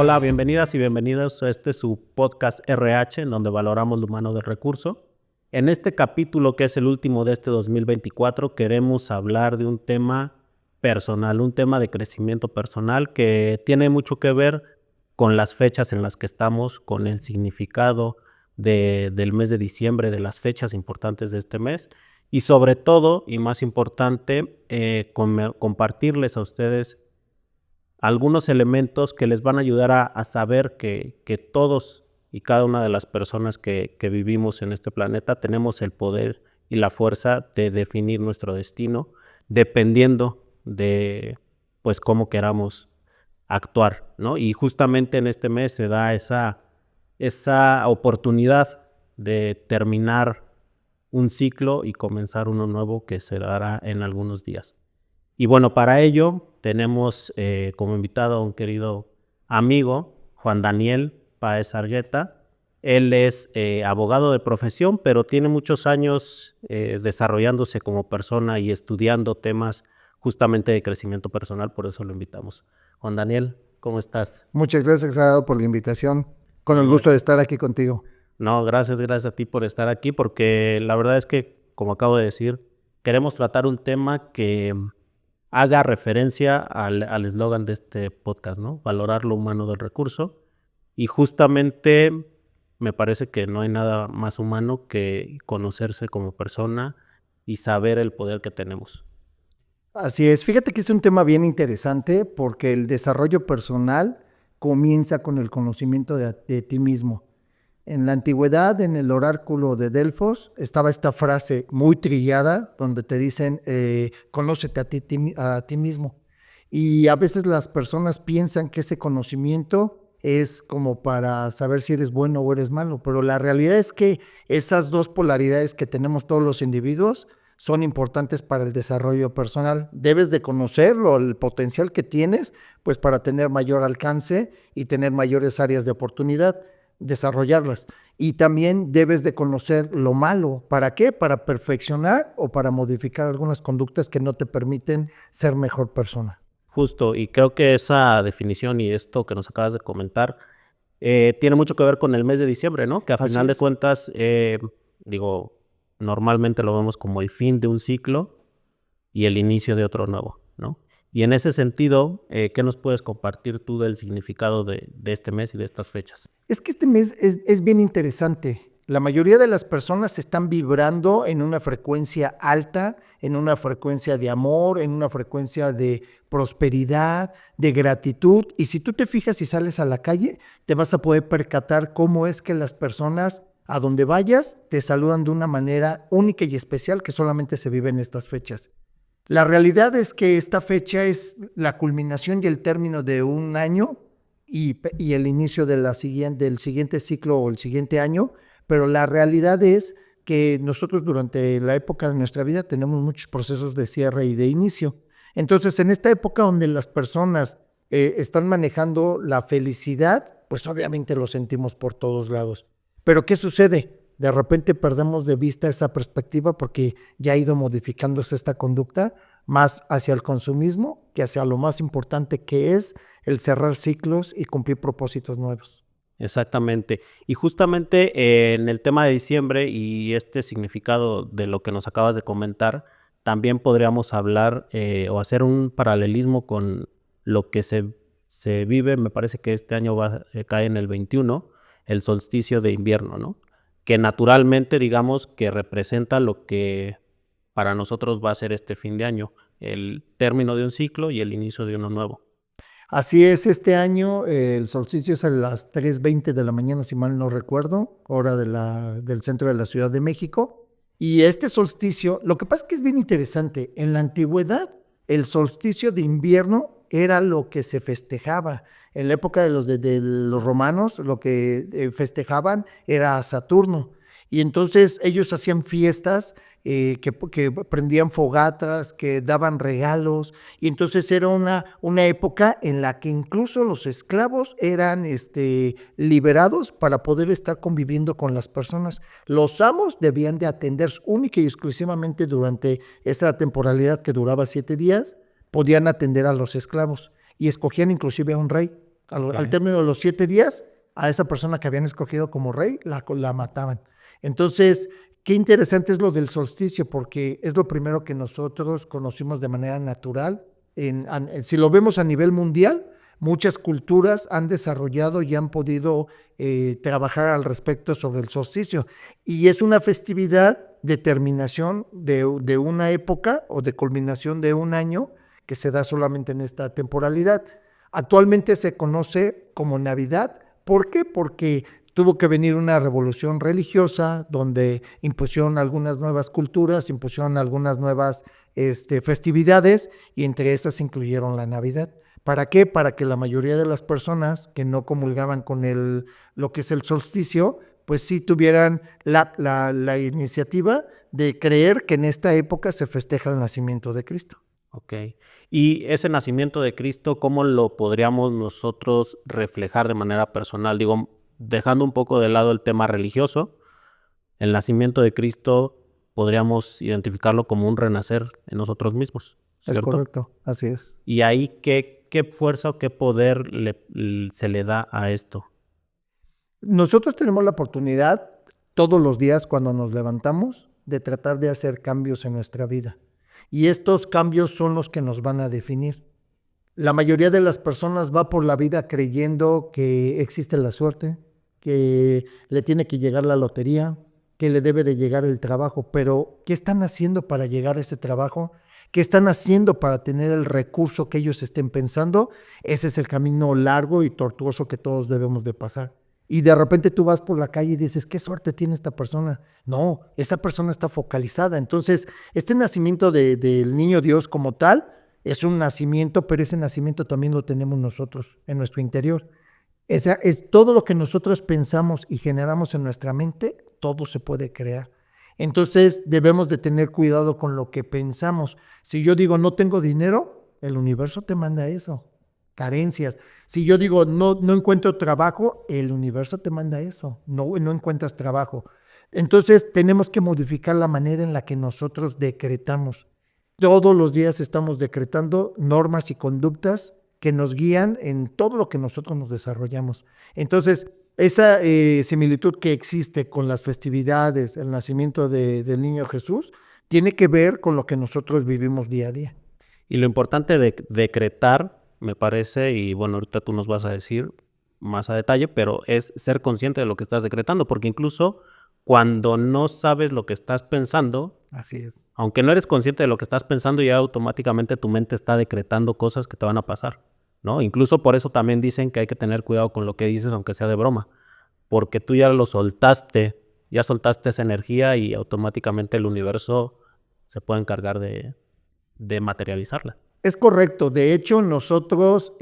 Hola, bienvenidas y bienvenidos a su podcast RH, en donde valoramos lo humano del recurso. En este capítulo, que es el último de este 2024, queremos hablar de un tema personal, un tema de crecimiento personal que tiene mucho que ver con las fechas en las que estamos, con el significado del mes de diciembre, de las fechas importantes de este mes y sobre todo, y más importante, compartirles a ustedes algunos elementos que les van a ayudar a saber que todos y cada una de las personas que vivimos en este planeta tenemos el poder y la fuerza de definir nuestro destino dependiendo de pues cómo queramos actuar, ¿no? Y justamente en este mes se da esa oportunidad de terminar un ciclo y comenzar uno nuevo que se dará en algunos días. Y bueno, para ello tenemos como invitado a un querido amigo, Juan Daniel Páez Argueta. Él es abogado de profesión, pero tiene muchos años desarrollándose como persona y estudiando temas justamente de crecimiento personal, por eso lo invitamos. Juan Daniel, ¿cómo estás? Muchas gracias, Gerardo, por la invitación. Con el gusto de estar aquí contigo. No, gracias a ti por estar aquí, porque la verdad es que, como acabo de decir, queremos tratar un tema que haga referencia al eslogan de este podcast, ¿no? Valorar lo humano del recurso. Y justamente me parece que no hay nada más humano que conocerse como persona y saber el poder que tenemos. Así es, fíjate que es un tema bien interesante porque el desarrollo personal comienza con el conocimiento de ti mismo. En la antigüedad, en el oráculo de Delfos, estaba esta frase muy trillada donde te dicen, conócete a ti mismo. Y a veces las personas piensan que ese conocimiento es como para saber si eres bueno o eres malo, pero la realidad es que esas dos polaridades que tenemos todos los individuos son importantes para el desarrollo personal. Debes de conocerlo, el potencial que tienes, pues para tener mayor alcance y tener mayores áreas de oportunidad, desarrollarlas. Y también debes de conocer lo malo. ¿Para qué? Para perfeccionar o para modificar algunas conductas que no te permiten ser mejor persona. Justo, y creo que esa definición y esto que nos acabas de comentar tiene mucho que ver con el mes de diciembre, ¿no? Que a final de cuentas, normalmente lo vemos como el fin de un ciclo y el inicio de otro nuevo, ¿no? Y en ese sentido, ¿qué nos puedes compartir tú del significado de este mes y de estas fechas? Es que este mes es bien interesante. La mayoría de las personas están vibrando en una frecuencia alta, en una frecuencia de amor, en una frecuencia de prosperidad, de gratitud. Y si tú te fijas y sales a la calle, te vas a poder percatar cómo es que las personas, a donde vayas, te saludan de una manera única y especial que solamente se vive en estas fechas. La realidad es que esta fecha es la culminación y el término de un año y el inicio de del siguiente ciclo o el siguiente año, pero la realidad es que nosotros durante la época de nuestra vida tenemos muchos procesos de cierre y de inicio. Entonces, en esta época donde las personas están manejando la felicidad, pues obviamente lo sentimos por todos lados. Pero ¿qué sucede? De repente perdemos de vista esa perspectiva porque ya ha ido modificándose esta conducta más hacia el consumismo que hacia lo más importante que es el cerrar ciclos y cumplir propósitos nuevos. Exactamente. Y justamente en el tema de diciembre y este significado de lo que nos acabas de comentar, también podríamos hablar o hacer un paralelismo con lo que se vive, me parece que este año cae en el 21, el solsticio de invierno, ¿no? Que naturalmente, digamos, que representa lo que para nosotros va a ser este fin de año, el término de un ciclo y el inicio de uno nuevo. Así es, este año el solsticio es a las 3:20 de la mañana, si mal no recuerdo, hora del centro de la Ciudad de México. Y este solsticio, lo que pasa es que es bien interesante. En la antigüedad, el solsticio de invierno era lo que se festejaba. En la época de los romanos, lo que festejaban era a Saturno. Y entonces ellos hacían fiestas que prendían fogatas, que daban regalos, y entonces era una época en la que incluso los esclavos eran liberados para poder estar conviviendo con las personas. Los amos debían de atender única y exclusivamente durante esa temporalidad que duraba 7 días, podían atender a los esclavos y escogían inclusive a un rey. Al término de los 7 días, a esa persona que habían escogido como rey, la mataban. Entonces, qué interesante es lo del solsticio, porque es lo primero que nosotros conocimos de manera natural. Si lo vemos a nivel mundial, muchas culturas han desarrollado y han podido trabajar al respecto sobre el solsticio. Y es una festividad de terminación de una época o de culminación de un año que se da solamente en esta temporalidad. Actualmente se conoce como Navidad. ¿Por qué? Porque tuvo que venir una revolución religiosa donde impusieron algunas nuevas culturas, impusieron algunas nuevas festividades y entre esas incluyeron la Navidad. ¿Para qué? Para que la mayoría de las personas que no comulgaban con lo que es el solsticio, pues sí tuvieran la iniciativa de creer que en esta época se festeja el nacimiento de Cristo. Ok. Y ese nacimiento de Cristo, ¿cómo lo podríamos nosotros reflejar de manera personal? Digo, dejando un poco de lado el tema religioso, el nacimiento de Cristo podríamos identificarlo como un renacer en nosotros mismos, ¿cierto? Es correcto, así es. ¿Y ahí qué fuerza o qué poder se le da a esto? Nosotros tenemos la oportunidad todos los días cuando nos levantamos de tratar de hacer cambios en nuestra vida. Y estos cambios son los que nos van a definir. La mayoría de las personas va por la vida creyendo que existe la suerte, que le tiene que llegar la lotería, que le debe de llegar el trabajo, pero ¿qué están haciendo para llegar a ese trabajo? ¿Qué están haciendo para tener el recurso que ellos estén pensando? Ese es el camino largo y tortuoso que todos debemos de pasar. Y de repente tú vas por la calle y dices, ¿qué suerte tiene esta persona? No, esa persona está focalizada. Entonces, este nacimiento del niño Dios como tal es un nacimiento, pero ese nacimiento también lo tenemos nosotros en nuestro interior. Es todo lo que nosotros pensamos y generamos en nuestra mente, todo se puede crear. Entonces, debemos de tener cuidado con lo que pensamos. Si yo digo, no tengo dinero, el universo te manda eso. Carencias. Si yo digo no encuentro trabajo, el universo te manda eso, no encuentras trabajo. Entonces tenemos que modificar la manera en la que nosotros decretamos. Todos los días estamos decretando normas y conductas que nos guían en todo lo que nosotros nos desarrollamos. Entonces, esa similitud que existe con las festividades, el nacimiento del niño Jesús, tiene que ver con lo que nosotros vivimos día a día. Y lo importante de decretar, me parece, y bueno, ahorita tú nos vas a decir más a detalle, pero es ser consciente de lo que estás decretando, porque incluso cuando no sabes lo que estás pensando, así es, aunque no eres consciente de lo que estás pensando, ya automáticamente tu mente está decretando cosas que te van a pasar, ¿no? Incluso por eso también dicen que hay que tener cuidado con lo que dices, aunque sea de broma, porque tú ya lo soltaste, ya soltaste esa energía y automáticamente el universo se puede encargar de materializarla. Es correcto. De hecho, nosotros,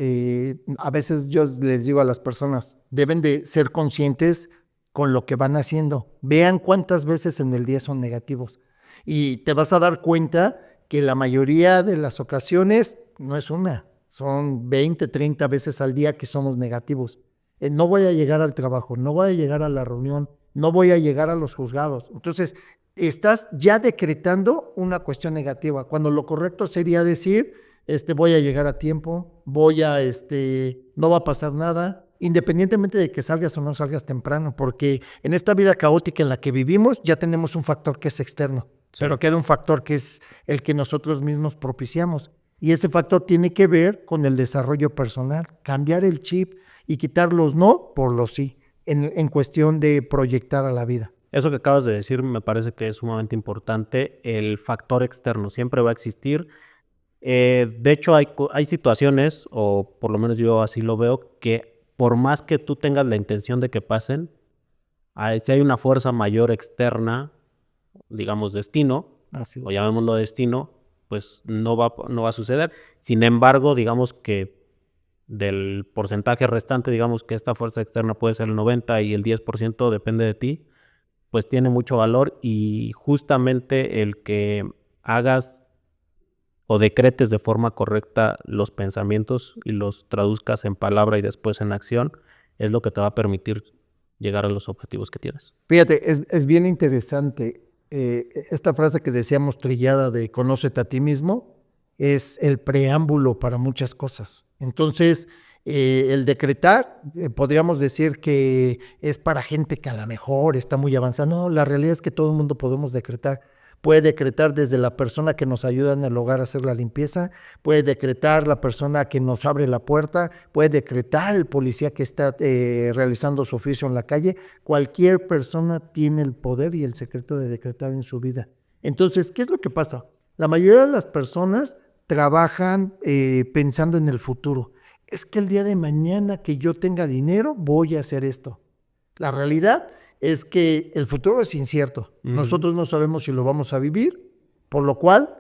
a veces yo les digo a las personas, deben de ser conscientes con lo que van haciendo. Vean cuántas veces en el día son negativos. Y te vas a dar cuenta que la mayoría de las ocasiones no es una, son 20, 30 veces al día que somos negativos. No voy a llegar al trabajo, no voy a llegar a la reunión, no voy a llegar a los juzgados. Entonces, estás ya decretando una cuestión negativa, cuando lo correcto sería decir, voy a llegar a tiempo, no va a pasar nada, independientemente de que salgas o no salgas temprano, porque en esta vida caótica en la que vivimos ya tenemos un factor que es externo, sí, pero queda un factor que es el que nosotros mismos propiciamos. Y ese factor tiene que ver con el desarrollo personal, cambiar el chip y quitar los no por los sí, en cuestión de proyectar a la vida. Eso que acabas de decir me parece que es sumamente importante. El factor externo siempre va a existir. De hecho, hay situaciones, o por lo menos yo así lo veo, que por más que tú tengas la intención de que pasen, si hay una fuerza mayor externa, digamos destino, o llamémoslo destino, pues no va a suceder. Sin embargo, digamos que del porcentaje restante, digamos que esta fuerza externa puede ser el 90% y el 10% depende de ti, pues tiene mucho valor, y justamente el que hagas o decretes de forma correcta los pensamientos y los traduzcas en palabra y después en acción, es lo que te va a permitir llegar a los objetivos que tienes. Fíjate, es bien interesante. Esta frase que decíamos trillada de conócete a ti mismo es el preámbulo para muchas cosas. Entonces, El decretar, podríamos decir que es para gente que a lo mejor está muy avanzada. No, la realidad es que todo el mundo podemos decretar. Puede decretar desde la persona que nos ayuda en el hogar a hacer la limpieza, puede decretar la persona que nos abre la puerta, puede decretar el policía que está realizando su oficio en la calle. Cualquier persona tiene el poder y el secreto de decretar en su vida. Entonces, ¿qué es lo que pasa? La mayoría de las personas trabajan pensando en el futuro. Es que el día de mañana que yo tenga dinero, voy a hacer esto. La realidad es que el futuro es incierto. Nosotros no sabemos si lo vamos a vivir, por lo cual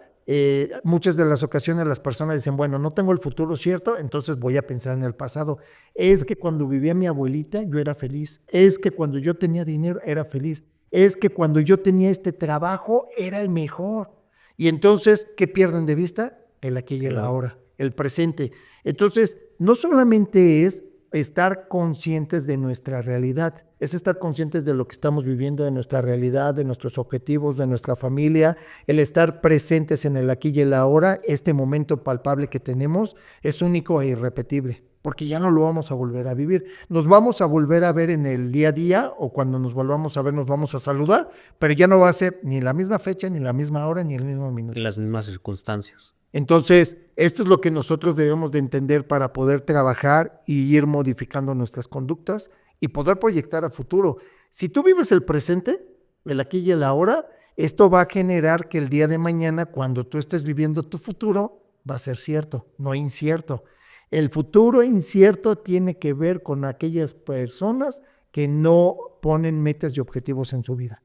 muchas de las ocasiones las personas dicen, bueno, no tengo el futuro cierto, entonces voy a pensar en el pasado. Es que cuando vivía mi abuelita yo era feliz. Es que cuando yo tenía dinero era feliz. Es que cuando yo tenía este trabajo era el mejor. Y entonces, ¿qué pierden de vista? El aquí y el ahora, el presente. Entonces, no solamente es estar conscientes de nuestra realidad, es estar conscientes de lo que estamos viviendo, de nuestra realidad, de nuestros objetivos, de nuestra familia, el estar presentes en el aquí y el ahora. Este momento palpable que tenemos es único e irrepetible, porque ya no lo vamos a volver a vivir. Nos vamos a volver a ver en el día a día, o cuando nos volvamos a ver nos vamos a saludar, pero ya no va a ser ni la misma fecha, ni la misma hora, ni el mismo minuto. En las mismas circunstancias. Entonces, esto es lo que nosotros debemos de entender para poder trabajar y ir modificando nuestras conductas y poder proyectar a futuro. Si tú vives el presente, el aquí y el ahora, esto va a generar que el día de mañana, cuando tú estés viviendo tu futuro, va a ser cierto, no incierto. El futuro incierto tiene que ver con aquellas personas que no ponen metas y objetivos en su vida.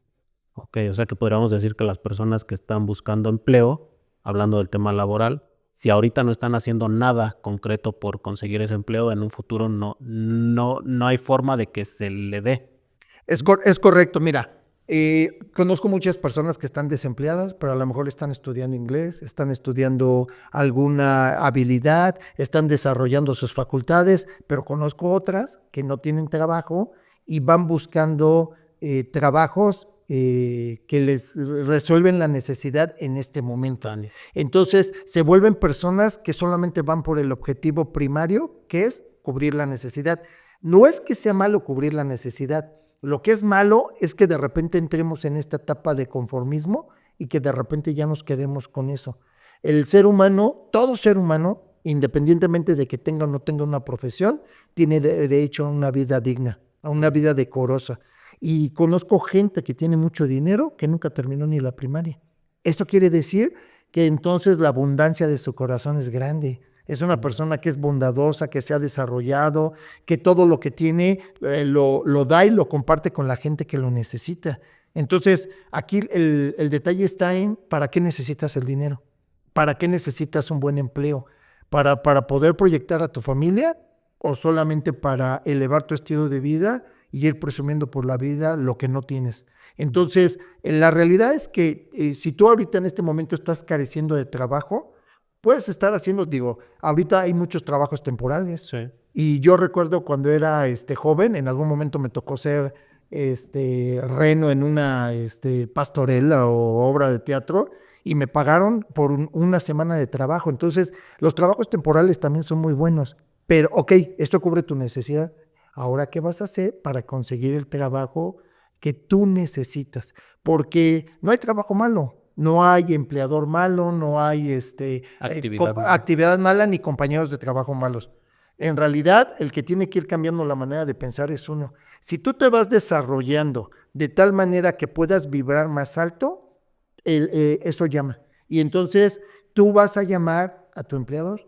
Ok, o sea que podríamos decir que las personas que están buscando empleo, hablando del tema laboral, si ahorita no están haciendo nada concreto por conseguir ese empleo, en un futuro no hay forma de que se le dé. Es correcto, mira, conozco muchas personas que están desempleadas, pero a lo mejor están estudiando inglés, están estudiando alguna habilidad, están desarrollando sus facultades, pero conozco otras que no tienen trabajo y van buscando trabajos que les resuelven la necesidad en este momento. Entonces, se vuelven personas que solamente van por el objetivo primario, que es cubrir la necesidad. No es que sea malo cubrir la necesidad. Lo que es malo es que de repente entremos en esta etapa de conformismo y que de repente ya nos quedemos con eso. El ser humano, todo ser humano, independientemente de que tenga o no tenga una profesión, tiene derecho a una vida digna, a una vida decorosa. Y conozco gente que tiene mucho dinero que nunca terminó ni la primaria. Esto quiere decir que entonces la abundancia de su corazón es grande. Es una persona que es bondadosa, que se ha desarrollado, que todo lo que tiene lo da y lo comparte con la gente que lo necesita. Entonces, aquí el detalle está en ¿para qué necesitas el dinero? ¿Para qué necesitas un buen empleo? ¿Para poder proyectar a tu familia o solamente para elevar tu estilo de vida y ir presumiendo por la vida lo que no tienes? Entonces, la realidad es que si tú ahorita en este momento estás careciendo de trabajo, puedes estar haciendo, ahorita hay muchos trabajos temporales. Sí. Y yo recuerdo cuando era joven, en algún momento me tocó ser reno en una pastorela o obra de teatro y me pagaron por una semana de trabajo. Entonces, los trabajos temporales también son muy buenos. Pero, ok, esto cubre tu necesidad. Ahora, ¿qué vas a hacer para conseguir el trabajo que tú necesitas? Porque no hay trabajo malo. No hay empleador malo, no hay actividad mala ni compañeros de trabajo malos. En realidad, el que tiene que ir cambiando la manera de pensar es uno. Si tú te vas desarrollando de tal manera que puedas vibrar más alto, eso llama. Y entonces tú vas a llamar a tu empleador.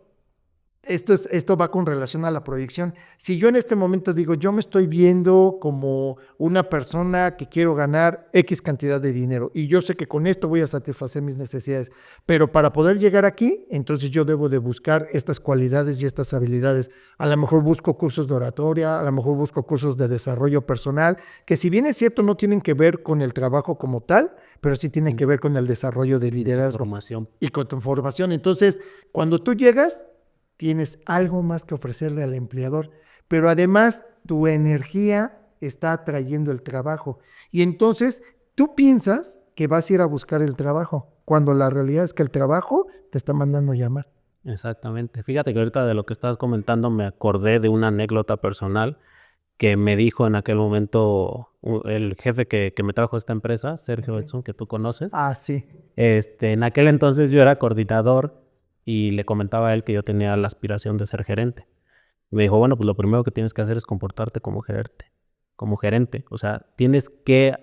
Esto va con relación a la proyección. Si yo en este momento digo, yo me estoy viendo como una persona que quiero ganar X cantidad de dinero y yo sé que con esto voy a satisfacer mis necesidades, pero para poder llegar aquí, entonces yo debo de buscar estas cualidades y estas habilidades. A lo mejor busco cursos de oratoria, a lo mejor busco cursos de desarrollo personal, que si bien es cierto no tienen que ver con el trabajo como tal, pero sí tienen que ver con el desarrollo de liderazgo y con tu formación. Entonces, cuando tú llegas, tienes algo más que ofrecerle al empleador, pero además tu energía está atrayendo el trabajo. Y entonces tú piensas que vas a ir a buscar el trabajo, cuando la realidad es que el trabajo te está mandando llamar. Exactamente. Fíjate que ahorita de lo que estabas comentando me acordé de una anécdota personal que me dijo en aquel momento el jefe que me trajo a esta empresa, Sergio Edson, que tú conoces. Ah, sí. En aquel entonces yo era coordinador y le comentaba a él que yo tenía la aspiración de ser gerente. Me dijo, bueno, pues lo primero que tienes que hacer es comportarte como gerente. O sea, tienes que,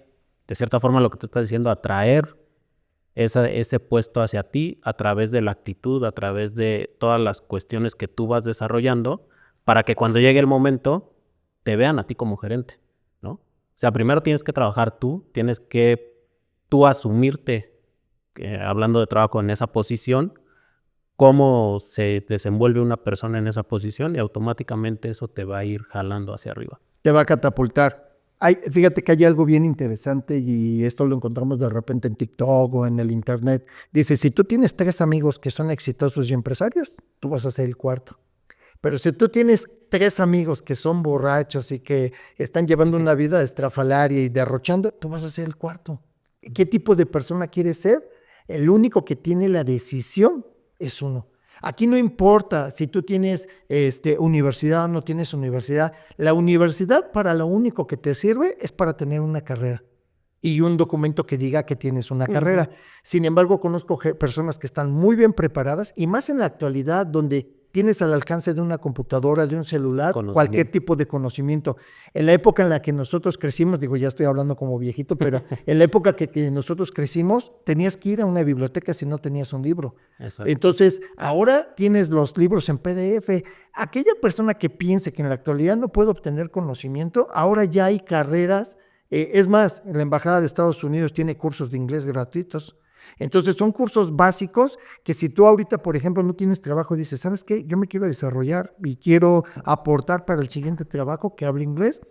de cierta forma, lo que tú estás diciendo, atraer ese puesto hacia ti a través de la actitud, a través de todas las cuestiones que tú vas desarrollando, para que cuando llegue el momento te vean a ti como gerente, ¿no? O sea, primero tienes que trabajar tú, tienes que tú asumirte, hablando de trabajo en esa posición, cómo se desenvuelve una persona en esa posición y automáticamente eso te va a ir jalando hacia arriba. Te va a catapultar. Fíjate que hay algo bien interesante y esto lo encontramos de repente en TikTok o en el internet. Dice, si tú tienes 3 amigos que son exitosos y empresarios, tú vas a ser el cuarto. Pero si tú tienes 3 amigos que son borrachos y que están llevando una vida estrafalaria y derrochando, tú vas a ser el cuarto. ¿Qué tipo de persona quieres ser? El único que tiene la decisión es uno. Aquí no importa si tú tienes universidad o no tienes universidad. La universidad para lo único que te sirve es para tener una carrera y un documento que diga que tienes una carrera. Sin embargo, conozco personas que están muy bien preparadas y más en la actualidad donde tienes al alcance de una computadora, de un celular, cualquier tipo de conocimiento. En la época en la que nosotros crecimos, digo, ya estoy hablando como viejito, pero en la época que nosotros crecimos, tenías que ir a una biblioteca si no tenías un libro. Exacto. Entonces, ahora tienes los libros en PDF. Aquella persona que piense que en la actualidad no puede obtener conocimiento, ahora ya hay carreras. Es más, la Embajada de Estados Unidos tiene cursos de inglés gratuitos. Entonces son cursos básicos que si tú ahorita, por ejemplo, no tienes trabajo y dices, ¿sabes qué? Yo me quiero desarrollar y quiero aportar para el siguiente trabajo que hable inglés.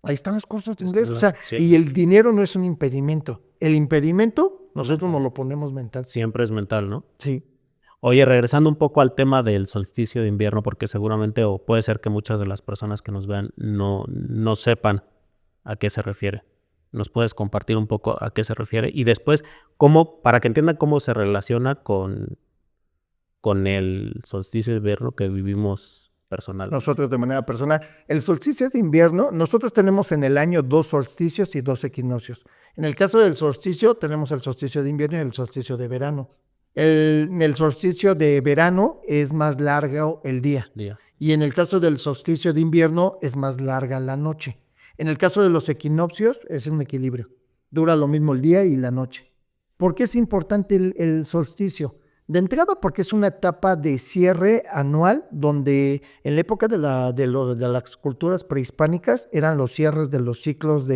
Ahí están los cursos de inglés. O sea, sí. Y el dinero no es un impedimento. El impedimento nosotros nos lo ponemos mental. Siempre es mental, ¿no? Sí. Oye, regresando un poco al tema del solsticio de invierno, porque seguramente o puede ser que muchas de las personas que nos vean no sepan a qué se refiere. ¿Nos puedes compartir un poco a qué se refiere? Y después, para que entiendan cómo se relaciona con el solsticio de invierno que vivimos personal. Nosotros de manera personal. El solsticio de invierno, nosotros tenemos en el año 2 solsticios y 2 equinoccios. En el caso del solsticio, tenemos el solsticio de invierno y el solsticio de verano. En el solsticio de verano es más largo el día. Y en el caso del solsticio de invierno es más larga la noche. En el caso de los equinoccios es un equilibrio. Dura lo mismo el día y la noche. ¿Por qué es importante el solsticio? De entrada porque es una etapa de cierre anual donde en la época de las culturas prehispánicas eran los cierres de los ciclos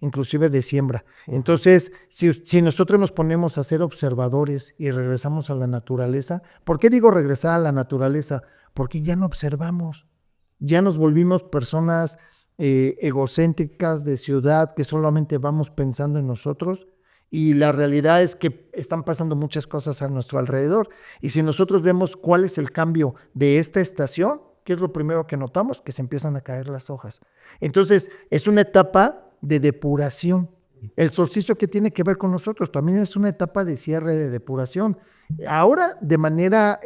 inclusive de siembra. Entonces, si nosotros nos ponemos a ser observadores y regresamos a la naturaleza, ¿por qué digo regresar a la naturaleza? Porque ya no observamos, ya nos volvimos personas egocéntricas de ciudad que solamente vamos pensando en nosotros y la realidad es que están pasando muchas cosas a nuestro alrededor y si nosotros vemos cuál es el cambio de esta estación, ¿qué es lo primero que notamos? Que se empiezan a caer las hojas. Entonces es una etapa de depuración. El solsticio que tiene que ver con nosotros también es una etapa de cierre de depuración. Ahora, de manera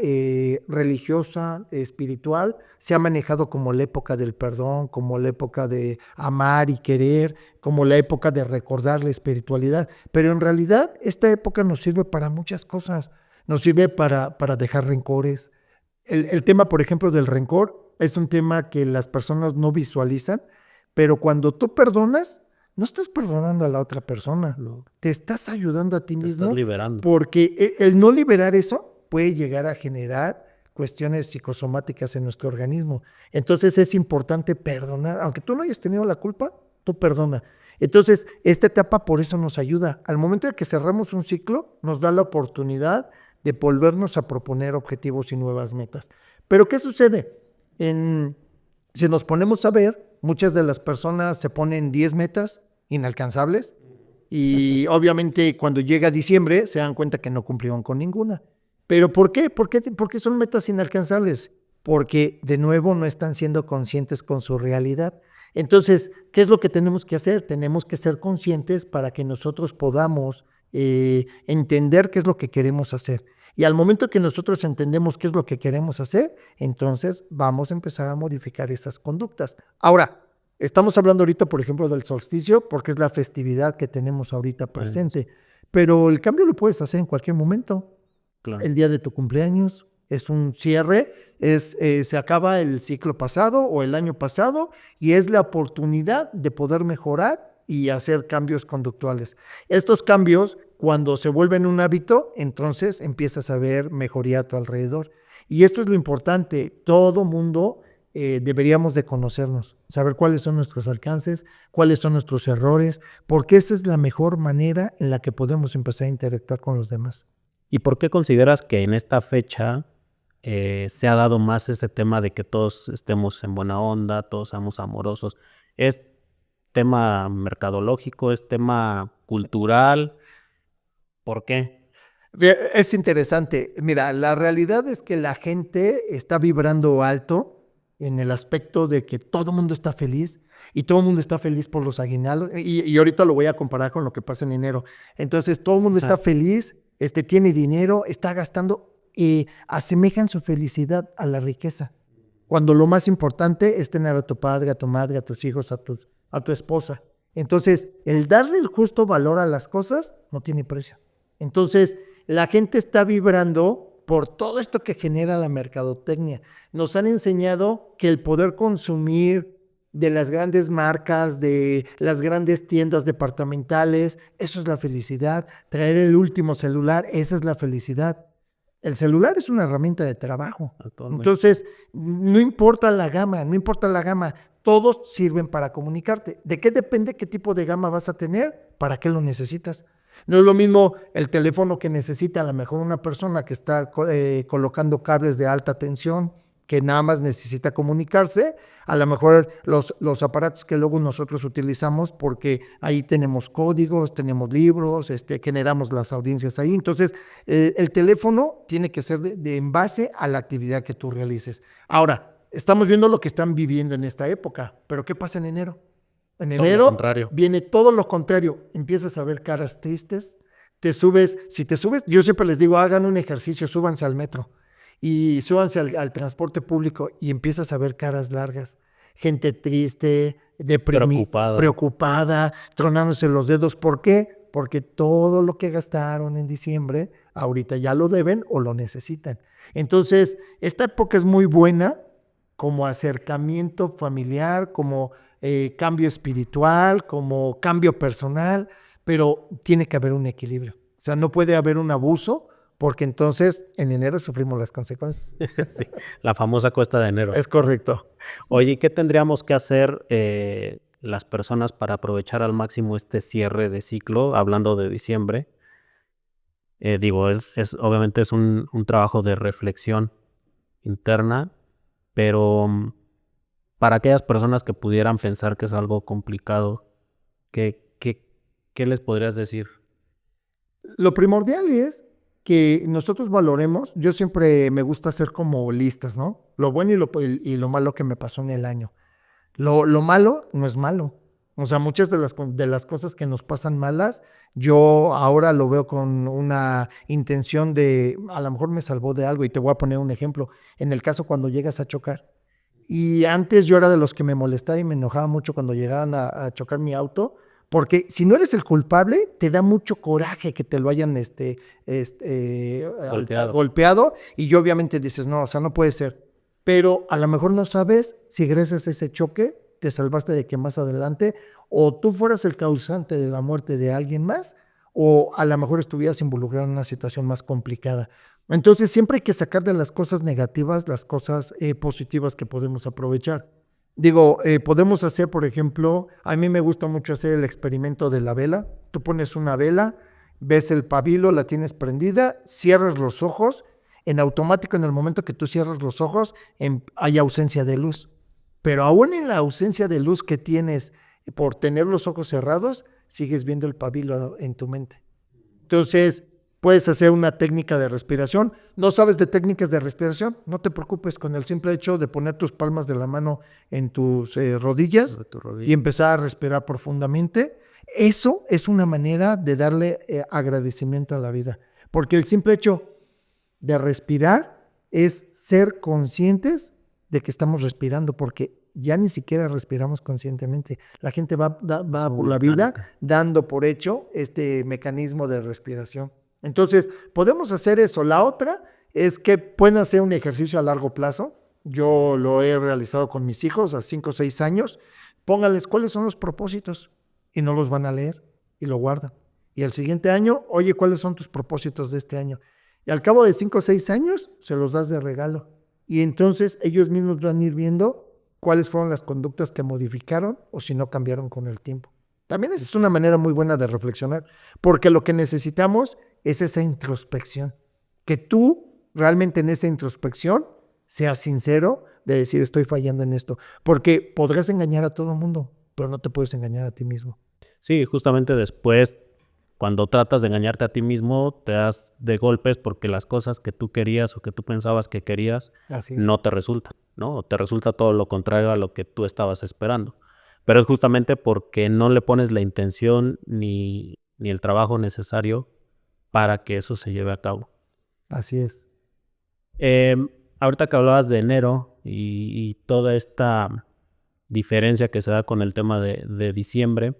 religiosa, espiritual, se ha manejado como la época del perdón, como la época de amar y querer, como la época de recordar la espiritualidad. Pero en realidad, esta época nos sirve para muchas cosas. Nos sirve para dejar rencores. El tema, por ejemplo, del rencor es un tema que las personas no visualizan, pero cuando tú perdonas, no estás perdonando a la otra persona, te estás ayudando a ti mismo. Estás liberando. Porque el no liberar eso puede llegar a generar cuestiones psicosomáticas en nuestro organismo. Entonces es importante perdonar. Aunque tú no hayas tenido la culpa, tú perdona. Entonces, esta etapa por eso nos ayuda. Al momento de que cerramos un ciclo, nos da la oportunidad de volvernos a proponer objetivos y nuevas metas. Pero, ¿qué sucede? Si nos ponemos a ver, muchas de las personas se ponen 10 metas inalcanzables y obviamente cuando llega diciembre se dan cuenta que no cumplieron con ninguna. ¿Pero por qué? ¿Por qué son metas inalcanzables? Porque de nuevo no están siendo conscientes con su realidad. Entonces, ¿qué es lo que tenemos que hacer? Tenemos que ser conscientes para que nosotros podamos entender qué es lo que queremos hacer. Y al momento que nosotros entendemos qué es lo que queremos hacer, entonces vamos a empezar a modificar esas conductas. Ahora, estamos hablando ahorita, por ejemplo, del solsticio, porque es la festividad que tenemos ahorita presente. Pero el cambio lo puedes hacer en cualquier momento. Claro. El día de tu cumpleaños es un cierre, se acaba el ciclo pasado o el año pasado y es la oportunidad de poder mejorar y hacer cambios conductuales. Estos cambios, cuando se vuelven un hábito, entonces empiezas a ver mejoría a tu alrededor. Y esto es lo importante, todo mundo deberíamos de conocernos, saber cuáles son nuestros alcances, cuáles son nuestros errores, porque esa es la mejor manera en la que podemos empezar a interactuar con los demás. ¿Y por qué consideras que en esta fecha se ha dado más ese tema de que todos estemos en buena onda, todos seamos amorosos? ¿Es tema mercadológico, es tema cultural? ¿Por qué? Es interesante. Mira, la realidad es que la gente está vibrando alto en el aspecto de que todo el mundo está feliz y todo el mundo está feliz por los aguinaldos. Y ahorita lo voy a comparar con lo que pasa en enero. Entonces, todo el mundo está feliz, tiene dinero, está gastando y asemejan su felicidad a la riqueza. Cuando lo más importante es tener a tu padre, a tu madre, a tus hijos, a tu esposa. Entonces, el darle el justo valor a las cosas no tiene precio. Entonces, la gente está vibrando por todo esto que genera la mercadotecnia. Nos han enseñado que el poder consumir de las grandes marcas, de las grandes tiendas departamentales, eso es la felicidad. Traer el último celular, esa es la felicidad. El celular es una herramienta de trabajo. Entonces, no importa la gama, todos sirven para comunicarte. ¿De qué depende qué tipo de gama vas a tener? ¿Para qué lo necesitas? No es lo mismo el teléfono que necesita a lo mejor una persona que está colocando cables de alta tensión, que nada más necesita comunicarse, a lo mejor los aparatos que luego nosotros utilizamos, porque ahí tenemos códigos, tenemos libros, generamos las audiencias ahí. Entonces, el teléfono tiene que ser en base a la actividad que tú realices. Ahora, estamos viendo lo que están viviendo en esta época, pero ¿qué pasa en enero? En enero viene todo lo contrario. Empiezas a ver caras tristes, si te subes, yo siempre les digo, hagan un ejercicio, súbanse al metro y súbanse al transporte público y empiezas a ver caras largas, gente triste, deprimida, preocupada, tronándose los dedos. ¿Por qué? Porque todo lo que gastaron en diciembre, ahorita ya lo deben o lo necesitan. Entonces, esta época es muy buena como acercamiento familiar, como cambio espiritual, como cambio personal, pero tiene que haber un equilibrio. O sea, no puede haber un abuso, porque entonces en enero sufrimos las consecuencias. Sí, la famosa cuesta de enero. Es correcto. Oye, ¿qué tendríamos que hacer las personas para aprovechar al máximo este cierre de ciclo, hablando de diciembre? Obviamente es un trabajo de reflexión interna, pero para aquellas personas que pudieran pensar que es algo complicado, ¿qué les podrías decir? Lo primordial es que nosotros valoremos. Yo siempre me gusta hacer como listas, ¿no? Lo bueno y lo malo que me pasó en el año. Lo malo no es malo. O sea, muchas de las cosas que nos pasan malas, yo ahora lo veo con una intención de, a lo mejor me salvó de algo. Y te voy a poner un ejemplo. En el caso cuando llegas a chocar. Y antes yo era de los que me molestaba y me enojaba mucho cuando llegaban a chocar mi auto, porque si no eres el culpable, te da mucho coraje que te lo hayan golpeado, y yo obviamente dices, no, o sea, no puede ser. Pero a lo mejor no sabes si gracias a ese choque te salvaste de que más adelante o tú fueras el causante de la muerte de alguien más, o a lo mejor estuvieras involucrado en una situación más complicada. Entonces siempre hay que sacar de las cosas negativas las cosas positivas que podemos aprovechar. Podemos hacer, por ejemplo, a mí me gusta mucho hacer el experimento de la vela. Tú pones una vela, ves el pabilo, la tienes prendida, cierras los ojos, en automático en el momento que tú cierras los ojos hay ausencia de luz. Pero aún en la ausencia de luz que tienes por tener los ojos cerrados, sigues viendo el pabilo en tu mente. Entonces, puedes hacer una técnica de respiración. ¿No sabes de técnicas de respiración? No te preocupes, con el simple hecho de poner tus palmas de la mano en tus rodillas y empezar a respirar profundamente. Eso es una manera de darle agradecimiento a la vida, porque el simple hecho de respirar es ser conscientes de que estamos respirando, porque ya ni siquiera respiramos conscientemente. La gente va por la vida dando por hecho este mecanismo de respiración. Entonces, podemos hacer eso. La otra es que pueden hacer un ejercicio a largo plazo. Yo lo he realizado con mis hijos a 5 o 6 años. Pónganles cuáles son los propósitos y no los van a leer y lo guardan. Y al siguiente año, oye, ¿cuáles son tus propósitos de este año? Y al cabo de 5 o 6 años, se los das de regalo. Y entonces ellos mismos van a ir viendo cuáles fueron las conductas que modificaron o si no cambiaron con el tiempo. También esa es una manera muy buena de reflexionar, porque lo que necesitamos es esa introspección. Que tú realmente en esa introspección seas sincero de decir estoy fallando en esto. Porque podrás engañar a todo el mundo, pero no te puedes engañar a ti mismo. Sí, justamente después, cuando tratas de engañarte a ti mismo, te das de golpes porque las cosas que tú querías o que tú pensabas que querías no te resultan, ¿no? Te resulta todo lo contrario a lo que tú estabas esperando. Pero es justamente porque no le pones la intención ni el trabajo necesario para que eso se lleve a cabo. Así es. Ahorita que hablabas de enero y toda esta diferencia que se da con el tema de diciembre,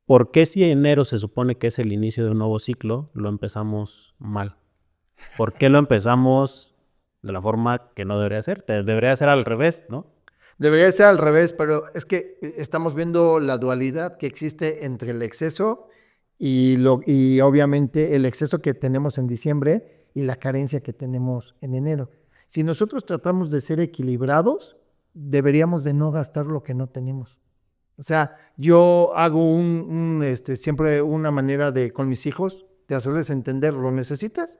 ¿por qué si enero se supone que es el inicio de un nuevo ciclo, lo empezamos mal? ¿Por qué lo empezamos de la forma que no debería ser? Debería ser al revés, ¿no? Debería ser al revés, pero es que estamos viendo la dualidad que existe entre el exceso y obviamente el exceso que tenemos en diciembre y la carencia que tenemos en enero. Si nosotros tratamos de ser equilibrados, deberíamos de no gastar lo que no tenemos. O sea, yo hago siempre una manera con mis hijos de hacerles entender, ¿lo necesitas?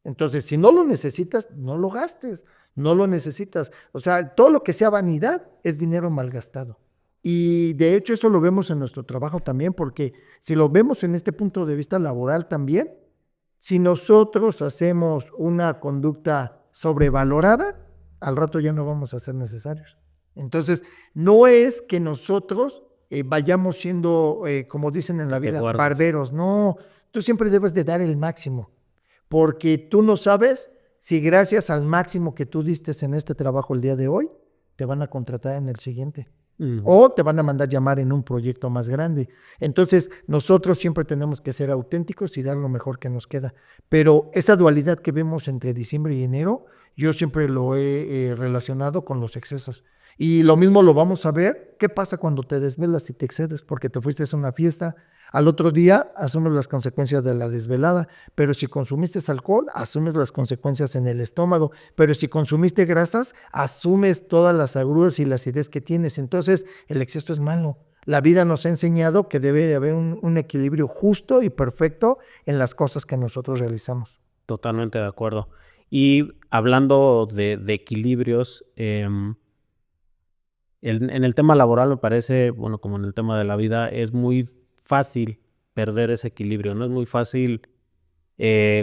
Entonces, si no lo necesitas, no lo gastes, no lo necesitas. O sea, todo lo que sea vanidad es dinero malgastado. Y de hecho eso lo vemos en nuestro trabajo también, porque si lo vemos en este punto de vista laboral también, si nosotros hacemos una conducta sobrevalorada, al rato ya no vamos a ser necesarios. Entonces, no es que nosotros vayamos siendo, como dicen en la vida, barberos. No, tú siempre debes de dar el máximo, porque tú no sabes si gracias al máximo que tú diste en este trabajo el día de hoy, te van a contratar en el siguiente. O te van a mandar llamar en un proyecto más grande. Entonces, nosotros siempre tenemos que ser auténticos y dar lo mejor que nos queda. Pero esa dualidad que vemos entre diciembre y enero, yo siempre lo he relacionado con los excesos. Y lo mismo lo vamos a ver. ¿Qué pasa cuando te desvelas y te excedes? Porque te fuiste a una fiesta. Al otro día asumes las consecuencias de la desvelada. Pero si consumiste alcohol, asumes las consecuencias en el estómago. Pero si consumiste grasas, asumes todas las agruras y la acidez que tienes. Entonces, el exceso es malo. La vida nos ha enseñado que debe de haber un equilibrio justo y perfecto en las cosas que nosotros realizamos. Totalmente de acuerdo. Y hablando de equilibrios, en el tema laboral me parece, bueno, como en el tema de la vida, es muy fácil perder ese equilibrio, ¿no? Es muy fácil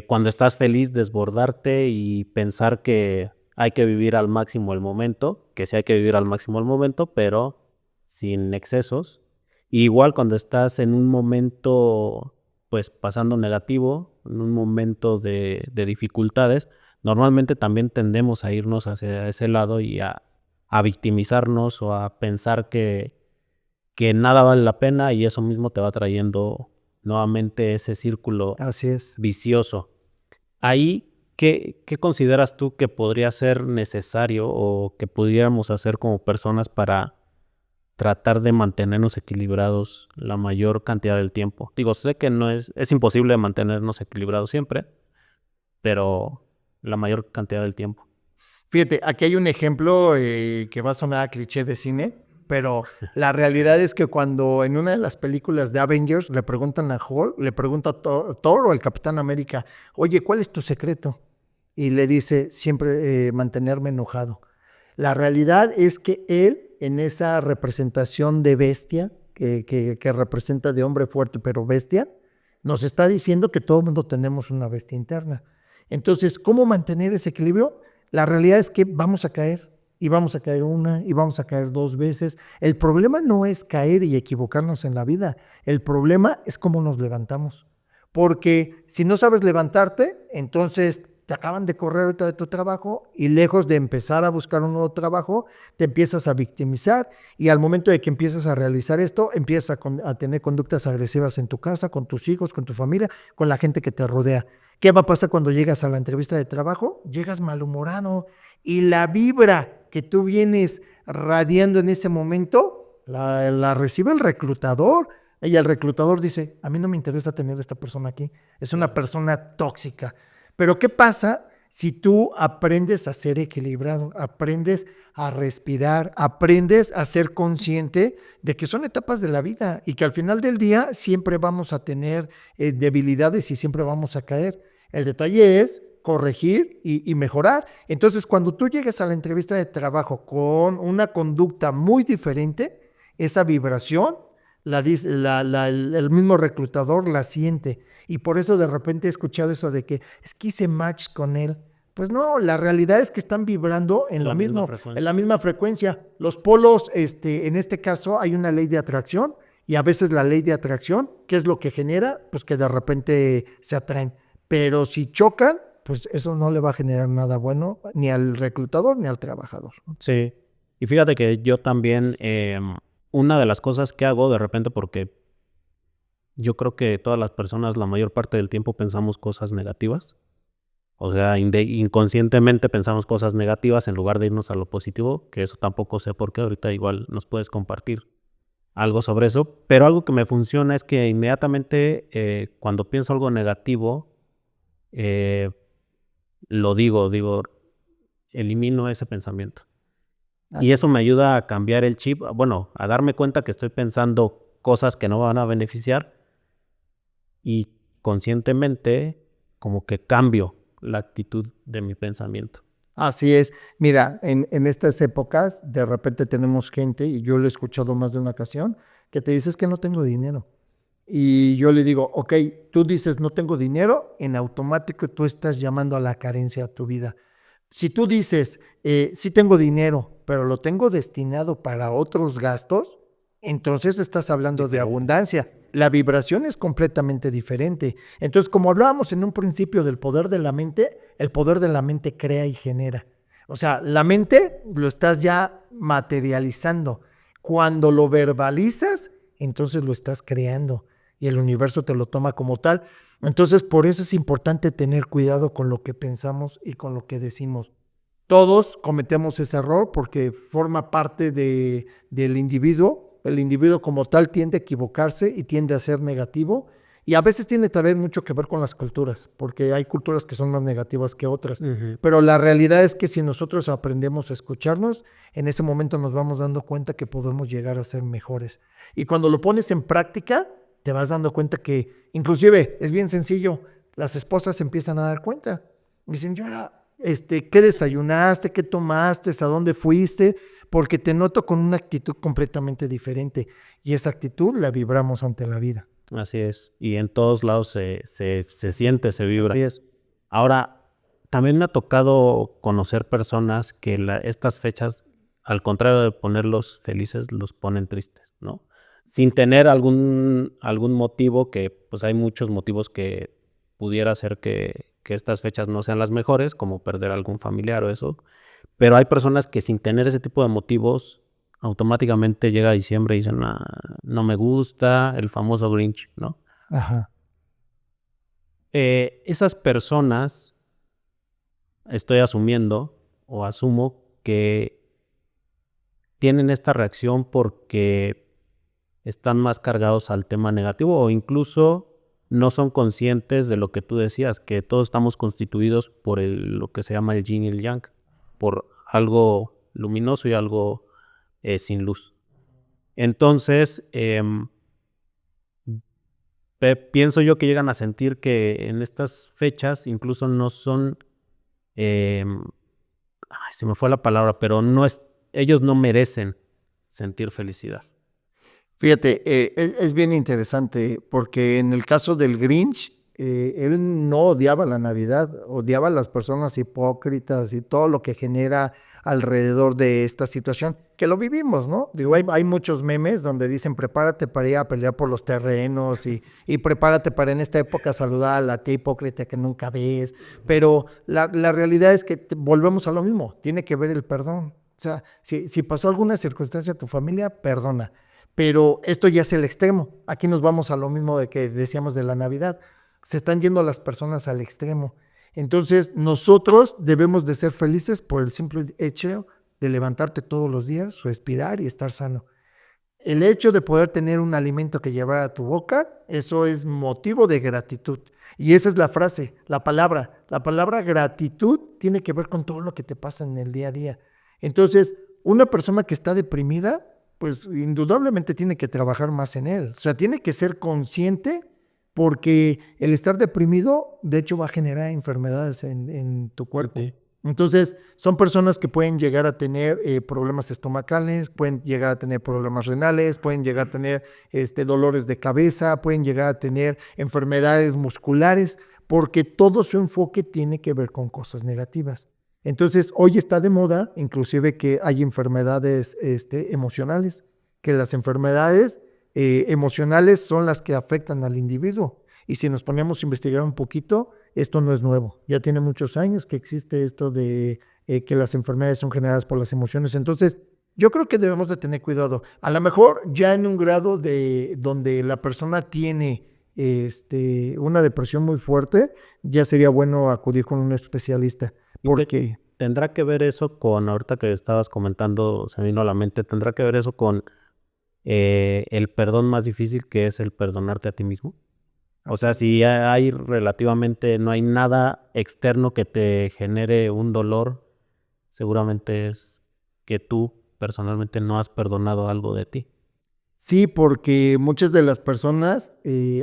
cuando estás feliz desbordarte y pensar que hay que vivir al máximo el momento, que sí hay que vivir al máximo el momento, pero sin excesos. Y igual cuando estás en un momento, pues pasando negativo, en un momento de dificultades, normalmente también tendemos a irnos hacia ese lado y a victimizarnos o a pensar que nada vale la pena y eso mismo te va trayendo nuevamente ese círculo vicioso. Ahí, ¿qué consideras tú que podría ser necesario o que pudiéramos hacer como personas para tratar de mantenernos equilibrados la mayor cantidad del tiempo? Digo, sé que no es imposible mantenernos equilibrados siempre, pero la mayor cantidad del tiempo. Fíjate, aquí hay un ejemplo que va a sonar a cliché de cine, pero la realidad es que cuando en una de las películas de Avengers le preguntan a Hulk, le pregunta a Thor o el Capitán América, oye, ¿cuál es tu secreto? Y le dice, siempre mantenerme enojado. La realidad es que él, en esa representación de bestia, que representa de hombre fuerte pero bestia, nos está diciendo que todo el mundo tenemos una bestia interna. Entonces, ¿cómo mantener ese equilibrio? La realidad es que vamos a caer. y vamos a caer una, y vamos a caer 2 veces. El problema no es caer y equivocarnos en la vida. El problema es cómo nos levantamos. Porque si no sabes levantarte, entonces te acaban de correr ahorita de tu trabajo y lejos de empezar a buscar un nuevo trabajo, te empiezas a victimizar y al momento de que empiezas a realizar esto, empiezas a tener conductas agresivas en tu casa, con tus hijos, con tu familia, con la gente que te rodea. ¿Qué va a pasar cuando llegas a la entrevista de trabajo? Llegas malhumorado y la vibra que tú vienes radiando en ese momento la recibe el reclutador. Y el reclutador dice, a mí no me interesa tener a esta persona aquí, es una persona tóxica. Pero ¿qué pasa si tú aprendes a ser equilibrado, aprendes a respirar, aprendes a ser consciente de que son etapas de la vida y que al final del día siempre vamos a tener debilidades y siempre vamos a caer? El detalle es corregir y mejorar. Entonces, cuando tú llegues a la entrevista de trabajo con una conducta muy diferente, esa vibración el mismo reclutador la siente. Y por eso de repente he escuchado eso de que es que hice match con él. Pues no, la realidad es que están vibrando en lo mismo, en la misma frecuencia. Los polos, en este caso, hay una ley de atracción y a veces la ley de atracción, ¿qué es lo que genera? Pues que de repente se atraen. Pero si chocan, pues eso no le va a generar nada bueno ni al reclutador ni al trabajador. Sí. Y fíjate que yo también, una de las cosas que hago de repente, porque yo creo que todas las personas la mayor parte del tiempo pensamos cosas negativas. O sea, inconscientemente pensamos cosas negativas en lugar de irnos a lo positivo, que eso tampoco sé por qué, ahorita igual nos puedes compartir algo sobre eso, pero algo que me funciona es que inmediatamente cuando pienso algo negativo, lo digo, elimino ese pensamiento. Y eso me ayuda a cambiar el chip, bueno, a darme cuenta que estoy pensando cosas que no van a beneficiar y conscientemente como que cambio la actitud de mi pensamiento. Así es. Mira, en estas épocas de repente tenemos gente, y yo lo he escuchado más de una ocasión, que te dices que no tengo dinero. Y yo le digo, ok, tú dices no tengo dinero, en automático tú estás llamando a la carencia a tu vida. Si tú dices, sí tengo dinero, pero lo tengo destinado para otros gastos, entonces estás hablando de abundancia. La vibración es completamente diferente. Entonces, como hablábamos en un principio del poder de la mente, el poder de la mente crea y genera. O sea, la mente lo estás ya materializando. Cuando lo verbalizas, entonces lo estás creando y el universo te lo toma como tal. Entonces, por eso es importante tener cuidado con lo que pensamos y con lo que decimos. Todos cometemos ese error porque forma parte del individuo. El individuo como tal tiende a equivocarse y tiende a ser negativo. Y a veces tiene también mucho que ver con las culturas, porque hay culturas que son más negativas que otras. Uh-huh. Pero la realidad es que si nosotros aprendemos a escucharnos, en ese momento nos vamos dando cuenta que podemos llegar a ser mejores. Y cuando lo pones en práctica, te vas dando cuenta que, inclusive, es bien sencillo, las esposas empiezan a dar cuenta. Dicen, ¿qué desayunaste? ¿Qué tomaste? ¿A dónde fuiste? Porque te noto con una actitud completamente diferente. Y esa actitud la vibramos ante la vida. Así es. Y en todos lados se siente, se vibra. Así es. Ahora, también me ha tocado conocer personas que estas fechas, al contrario de ponerlos felices, los ponen tristes, ¿no? Sin tener algún motivo, que pues hay muchos motivos que pudiera ser que estas fechas no sean las mejores, como perder algún familiar o eso, pero hay personas que sin tener ese tipo de motivos, automáticamente llega diciembre y dicen, no me gusta, el famoso Grinch, ¿no? Ajá. Esas personas, estoy asumiendo o asumo que tienen esta reacción porque están más cargados al tema negativo o incluso no son conscientes de lo que tú decías, que todos estamos constituidos por lo que se llama el yin y el yang, por algo luminoso y algo sin luz. Entonces, pienso yo que llegan a sentir que en estas fechas incluso no son, se me fue la palabra, pero ellos no merecen sentir felicidad. Fíjate, es bien interesante porque en el caso del Grinch, él no odiaba la Navidad, odiaba a las personas hipócritas y todo lo que genera alrededor de esta situación, que lo vivimos, ¿no? Digo, hay muchos memes donde dicen prepárate para ir a pelear por los terrenos y prepárate para en esta época saludar a la tía hipócrita que nunca ves, pero la realidad es que volvemos a lo mismo, tiene que ver el perdón. O sea, si pasó alguna circunstancia a tu familia, perdona. Pero esto ya es el extremo. Aquí nos vamos a lo mismo de que decíamos de la Navidad. Se están yendo las personas al extremo. Entonces, nosotros debemos de ser felices por el simple hecho de levantarte todos los días, respirar y estar sano. El hecho de poder tener un alimento que llevar a tu boca, eso es motivo de gratitud. Y esa es la frase, la palabra. La palabra gratitud tiene que ver con todo lo que te pasa en el día a día. Entonces, una persona que está deprimida, pues indudablemente tiene que trabajar más en él. O sea, tiene que ser consciente porque el estar deprimido, de hecho, va a generar enfermedades en tu cuerpo. Sí. Entonces, son personas que pueden llegar a tener problemas estomacales, pueden llegar a tener problemas renales, pueden llegar a tener dolores de cabeza, pueden llegar a tener enfermedades musculares, porque todo su enfoque tiene que ver con cosas negativas. Entonces, hoy está de moda, inclusive que hay enfermedades emocionales, que las enfermedades emocionales son las que afectan al individuo. Y si nos ponemos a investigar un poquito, esto no es nuevo. Ya tiene muchos años que existe esto de que las enfermedades son generadas por las emociones. Entonces, yo creo que debemos de tener cuidado. A lo mejor ya en un grado de donde la persona tiene una depresión muy fuerte, ya sería bueno acudir con un especialista. Porque ¿Tendrá que ver eso con, ahorita que estabas comentando, se me vino a la mente, tendrá que ver eso con el perdón más difícil, que es el perdonarte a ti mismo? O sea, si hay relativamente, no hay nada externo que te genere un dolor, seguramente es que tú personalmente no has perdonado algo de ti. sí, porque muchas de las personas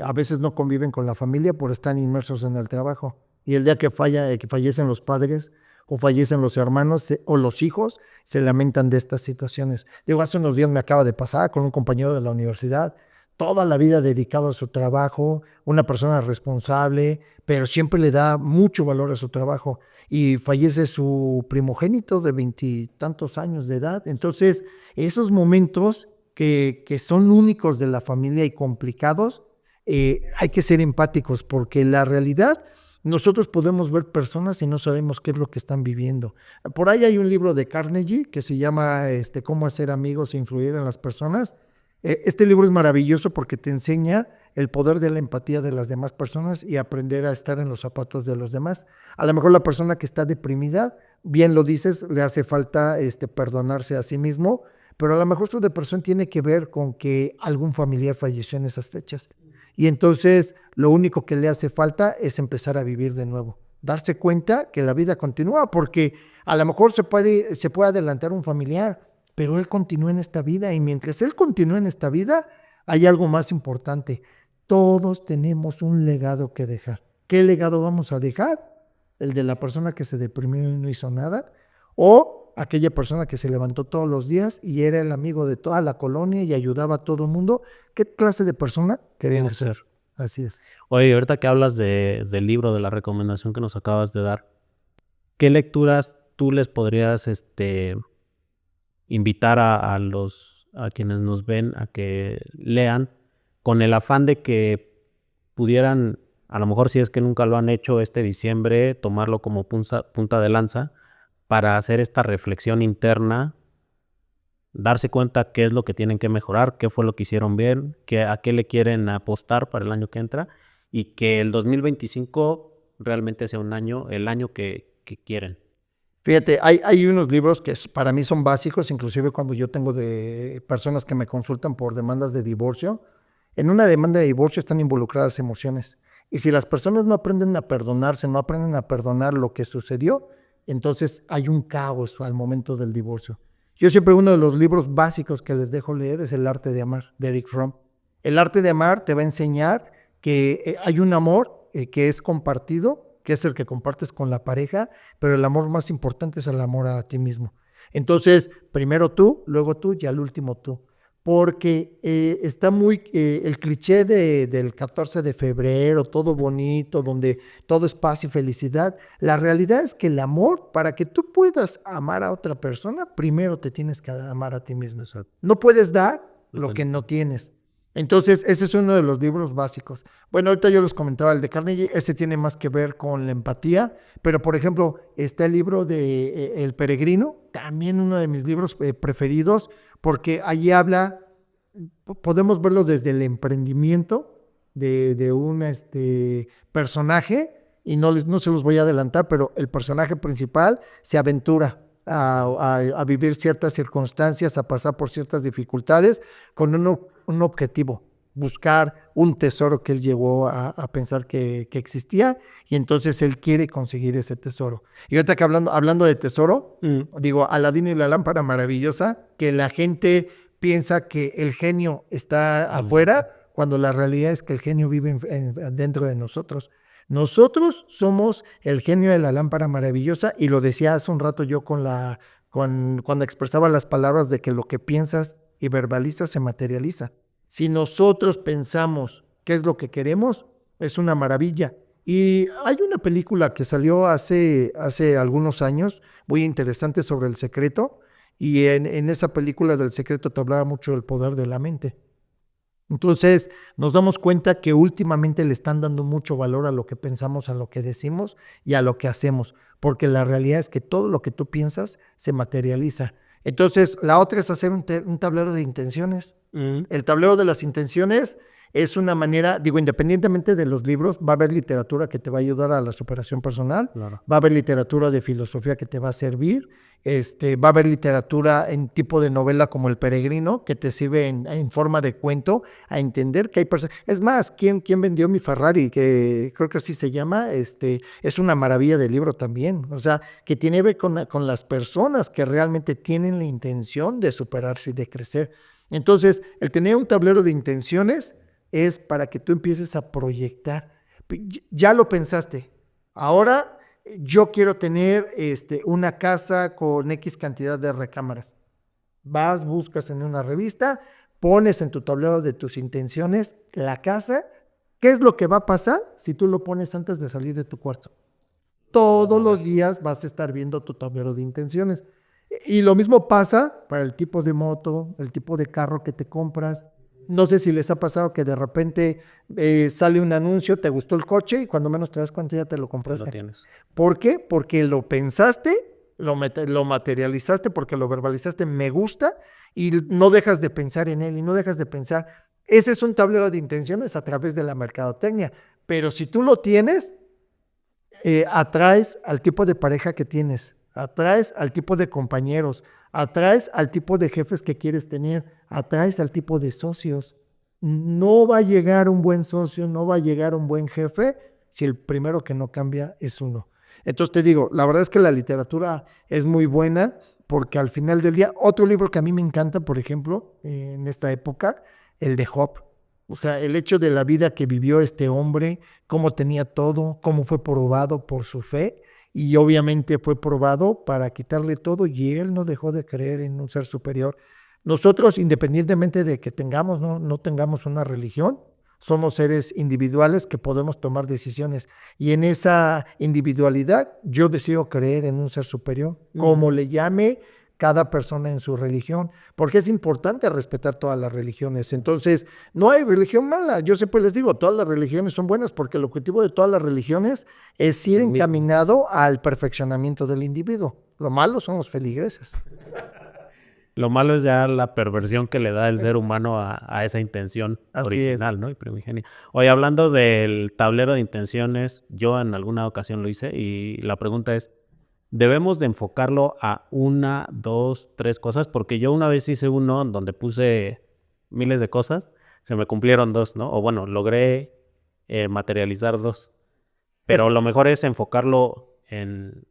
a veces no conviven con la familia por estar inmersos en el trabajo. Y el día que fallecen los padres o fallecen los hermanos o los hijos, se lamentan de estas situaciones. Digo, hace unos días me acaba de pasar con un compañero de la universidad, toda la vida dedicado a su trabajo, una persona responsable, pero siempre le da mucho valor a su trabajo. Y fallece su primogénito de 20 años de edad. Entonces, esos momentos que son únicos de la familia y complicados, hay que ser empáticos porque la realidad, nosotros podemos ver personas y no sabemos qué es lo que están viviendo. Por ahí hay un libro de Carnegie que se llama Cómo hacer amigos e influir en las personas. Este libro es maravilloso porque te enseña el poder de la empatía de las demás personas y aprender a estar en los zapatos de los demás. A lo mejor la persona que está deprimida, bien lo dices, le hace falta perdonarse a sí mismo, pero a lo mejor su depresión tiene que ver con que algún familiar falleció en esas fechas. Y entonces lo único que le hace falta es empezar a vivir de nuevo, darse cuenta que la vida continúa, porque a lo mejor se puede adelantar un familiar, pero él continúa en esta vida y mientras él continúa en esta vida, hay algo más importante. Todos tenemos un legado que dejar. ¿Qué legado vamos a dejar? ¿El de la persona que se deprimió y no hizo nada? ¿O aquella persona que se levantó todos los días y era el amigo de toda la colonia y ayudaba a todo el mundo? ¿Qué clase de persona queremos ser? Así es. Oye, ahorita que hablas del libro, de la recomendación que nos acabas de dar, ¿qué lecturas tú les podrías invitar a quienes nos ven a que lean, con el afán de que pudieran, a lo mejor si es que nunca lo han hecho este diciembre, tomarlo como punta de lanza para hacer esta reflexión interna, darse cuenta qué es lo que tienen que mejorar, qué fue lo que hicieron bien, a qué le quieren apostar para el año que entra y que el 2025 realmente sea el año que quieren? Fíjate, hay unos libros que para mí son básicos, inclusive cuando yo tengo de personas que me consultan por demandas de divorcio. En una demanda de divorcio están involucradas emociones. Y si las personas no aprenden a perdonarse, no aprenden a perdonar lo que sucedió, entonces hay un caos al momento del divorcio. Yo siempre uno de los libros básicos que les dejo leer es El arte de amar, de Eric Fromm. El arte de amar te va a enseñar que hay un amor que es compartido, que es el que compartes con la pareja, pero el amor más importante es el amor a ti mismo. Entonces, primero tú, luego tú y al último tú. porque está muy el cliché del 14 de febrero, todo bonito, donde todo es paz y felicidad. La realidad es que el amor, para que tú puedas amar a otra persona, primero te tienes que amar a ti mismo. No puedes dar lo que no tienes. Entonces, ese es uno de los libros básicos. Bueno, ahorita yo les comentaba el de Carnegie, ese tiene más que ver con la empatía, pero por ejemplo, está el libro de El Peregrino, también uno de mis libros preferidos, porque allí habla, podemos verlo desde el emprendimiento de un personaje, y no se los voy a adelantar, pero el personaje principal se aventura a vivir ciertas circunstancias, a pasar por ciertas dificultades con un objetivo, buscar un tesoro que él llegó a pensar que existía, y entonces él quiere conseguir ese tesoro. Y ahorita que hablando de tesoro, digo, Aladino y la lámpara maravillosa, que la gente piensa que el genio está afuera, cuando la realidad es que el genio vive dentro de nosotros. Nosotros somos el genio de la lámpara maravillosa, y lo decía hace un rato yo cuando expresaba las palabras de que lo que piensas y verbalizas se materializa. Si nosotros pensamos qué es lo que queremos, es una maravilla. Y hay una película que salió hace algunos años, muy interesante, sobre el secreto, y en esa película del secreto te hablaba mucho del poder de la mente. Entonces nos damos cuenta que últimamente le están dando mucho valor a lo que pensamos, a lo que decimos y a lo que hacemos, porque la realidad es que todo lo que tú piensas se materializa. Entonces la otra es hacer un tablero de intenciones. El tablero de las intenciones es una manera, digo, independientemente de los libros, va a haber literatura que te va a ayudar a la superación personal, claro. Va a haber literatura de filosofía que te va a servir, va a haber literatura en tipo de novela como El Peregrino, que te sirve en forma de cuento a entender que hay personas. Es más, ¿quién vendió mi Ferrari? Que creo que así se llama, es una maravilla de libro también. O sea, que tiene que ver con las personas que realmente tienen la intención de superarse y de crecer. Entonces, el tener un tablero de intenciones es para que tú empieces a proyectar. Ya lo pensaste. Ahora yo quiero tener una casa con X cantidad de recámaras. Vas, buscas en una revista, pones en tu tablero de tus intenciones la casa. ¿Qué es lo que va a pasar si tú lo pones antes de salir de tu cuarto? Todos los días vas a estar viendo tu tablero de intenciones. Y lo mismo pasa para el tipo de moto, el tipo de carro que te compras. No sé si les ha pasado que de repente sale un anuncio, te gustó el coche y cuando menos te das cuenta ya te lo compraste. Lo tienes. ¿Por qué? Porque lo pensaste, lo materializaste, porque lo verbalizaste, me gusta, y no dejas de pensar en él y no dejas de pensar. Ese es un tablero de intenciones a través de la mercadotecnia. Pero si tú lo tienes, atraes al tipo de pareja que tienes, atraes al tipo de compañeros, atraes al tipo de jefes que quieres tener, atraes al tipo de socios. No va a llegar un buen socio, no va a llegar un buen jefe si el primero que no cambia es uno. Entonces te digo, la verdad es que la literatura es muy buena, porque al final del día, otro libro que a mí me encanta, por ejemplo, en esta época, el de Job. O sea, el hecho de la vida que vivió este hombre, cómo tenía todo, cómo fue probado por su fe, y obviamente fue probado para quitarle todo, y él no dejó de creer en un ser superior. Nosotros, independientemente de que tengamos no tengamos una religión, somos seres individuales que podemos tomar decisiones, y en esa individualidad yo decido creer en un ser superior, como le llame cada persona en su religión, porque es importante respetar todas las religiones. Entonces, no hay religión mala. Yo siempre les digo, todas las religiones son buenas, porque el objetivo de todas las religiones es ir encaminado al perfeccionamiento del individuo. Lo malo son los feligreses. Lo malo es ya la perversión que le da el ser humano a esa intención original, ¿no? Y primigenia. Oye, hablando del tablero de intenciones, yo en alguna ocasión lo hice, y la pregunta es, ¿debemos de enfocarlo a 1, 2, 3 cosas? Porque yo una vez hice uno donde puse miles de cosas, se me cumplieron 2, ¿no? O bueno, logré materializar 2. Pero lo mejor es enfocarlo en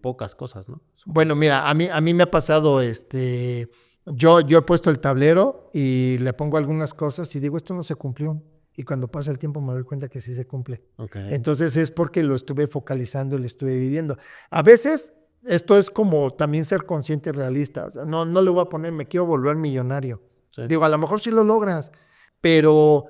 pocas cosas, ¿no? Bueno, mira, a mí me ha pasado, yo he puesto el tablero y le pongo algunas cosas y digo, esto no se cumplió. Y cuando pasa el tiempo me doy cuenta que sí se cumple. Okay. Entonces es porque lo estuve focalizando y lo estuve viviendo. A veces esto es como también ser consciente y realista. O sea, no le voy a poner, me quiero volver millonario. Sí. Digo, a lo mejor sí lo logras, pero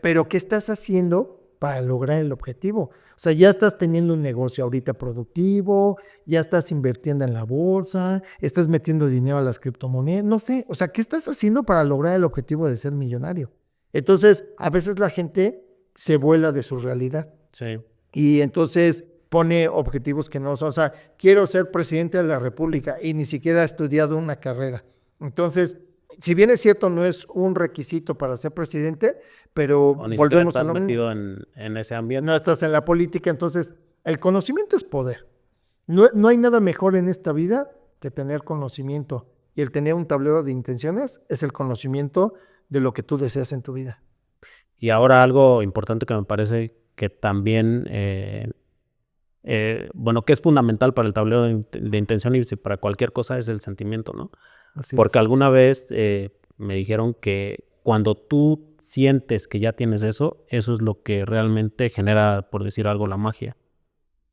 Pero ¿qué estás haciendo para lograr el objetivo? O sea, ya estás teniendo un negocio ahorita productivo, ya estás invirtiendo en la bolsa, estás metiendo dinero a las criptomonedas, no sé, o sea, ¿qué estás haciendo para lograr el objetivo de ser millonario? Entonces, a veces la gente se vuela de su realidad. Sí. Y entonces pone objetivos que no son, o sea, quiero ser presidente de la República y ni siquiera ha estudiado una carrera. Entonces, si bien es cierto, no es un requisito para ser presidente, pero O ni siquiera volvemos a estás lo mismo. metido en ese ambiente. No estás en la política, entonces el conocimiento es poder. No hay nada mejor en esta vida que tener conocimiento. Y el tener un tablero de intenciones es el conocimiento de lo que tú deseas en tu vida. Y ahora algo importante que me parece que también, bueno, que es fundamental para el tablero de intenciones y para cualquier cosa es el sentimiento, ¿no? Así Porque alguna vez me dijeron que cuando tú sientes que ya tienes eso es lo que realmente genera, por decir algo, la magia.